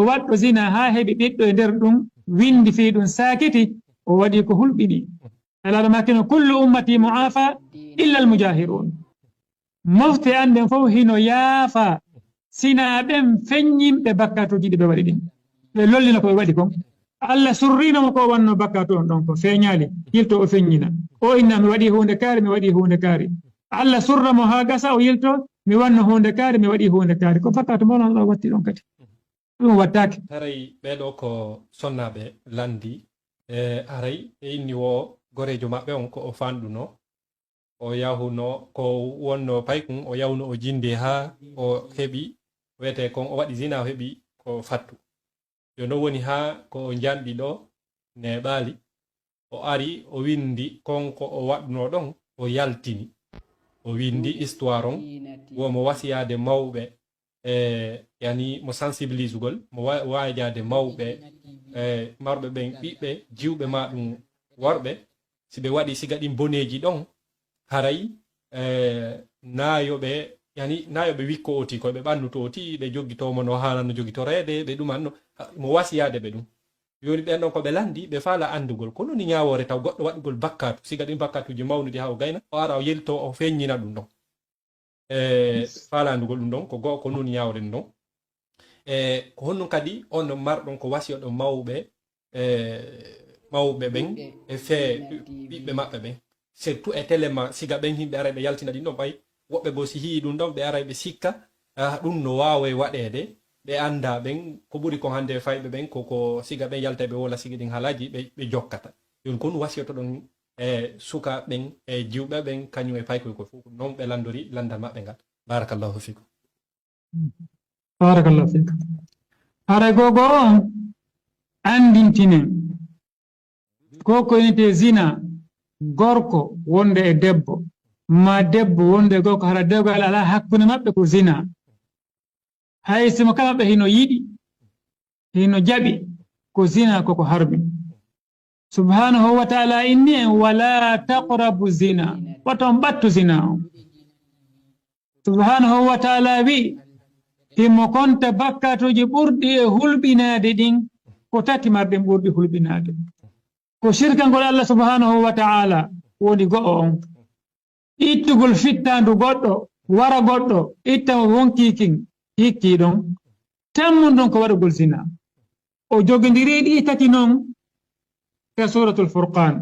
waɗɗo zina ha heɓi ɓiɗɗo e nder ɗum windi fi ɗum sakiti o waɗi ko hulɓini alaɗo makkino kullu ummati mu'afa illa al mujahirun mofte an ɓen fof hino yaafa sina ɓen feññimɓe bakkatuji ɗi ɓe waɗi ɗin ɓe lollino ko ɓe waɗi kon Allah surrinomo ko wanno bakkatu on ɗon ko feeñali yilto o feññina o inna mi waɗi hunde kaari mi waɗi hunde kaari Allah surramo ha gasa o yilto mi wanno hunde kaari mi waɗi hunde kaari ko bakkatu mo non ɗo watti ɗon kadi ɗum wattake haray ɓeɗo ko sonnaɓe landi haray e inni wo gorejo maɓɓe on ko o fanɗuno o yahuno ko wonno paykum o yawno o jinde ha o heɓi wiyete kon o waɗi zina o heɓi ko fattu yo non woni ha ko o janɗi ɗo neɓali o ari o windi konko o waɗno ɗon o yaltini o windi histoire on womo wasiyade mawɓe yani mo sensibilisugol mo wayjade mawɓe marɓe ɓen ɓiɓɓe jiwɓe ma ɗum worɓe si ɓe waɗi siga ɗin boneji ɗon haray nayoɓe yani nayoɓe wikko oti koɓe ɓannuto oti ɓe joggitomo no hanano jogitorede ɓe ɗumanno mo wasiyade ɓe ɗum yoni ɓen ɗon koɓe landi ɓe faala andugol ko noni ñawore taw goɗɗo waɗugol bakkatu siga ɗin bakkatuji mawnudi ha o gayna o ara o yelto o feññina ɗum ɗon faala andugol ɗum ɗon ko goo ko noni ñawre ɗum ɗon ko honnon kadi on marɗon ko wasiyoɗo mawɓe ɓen e fee ɓiɓɓe maɓɓe ɓen surtout e téléma siga ɓen himɓe ara ɓe yaltina ɗin ɗon ɓay woɓɓe bo si hii ɗum ɗon ɓe ara ɓe sikka ɗum no wawe waɗede ɓe anda ɓen ko ɓuri ko hande fayɓe ɓen koko siga ɓen yalta ɓe wola siga ɗin haalaji ɓe jokkata yon ko ɗum wasiyoto ɗon e suka ɓen e jiwɓe ɓen kañum e paykoy ko fof noon ɓe landori landal maɓɓe ngal barakallahu fikum barakallahu fikum haray gogo on andintinen ko koynete zina gorko wonde e debbo ma debbo wonde e gorko hara dewgal ala hakkunde maɓɓe ko zina hay simo kala ɓe hino yiɗi hino jaɓi ko zina koko harmi subhanahu wa ta'ala inni en wala taqrabu zina waton ɓattu zina o subhanahu wa ta'ala wi himo konta bakkatuji ɓurɗi e hulɓinade ɗin ko tati marɗen ɓurɗi hulɓinade ko shirkangol Allah subhanahu wa ta'ala woni go'o on ittugol fittandu goɗɗo wara goɗɗo ittamo wonkikin hikki ɗon tammum ɗon ko waɗugol zina o jogodiri ɗi tati noon ka suratul furqan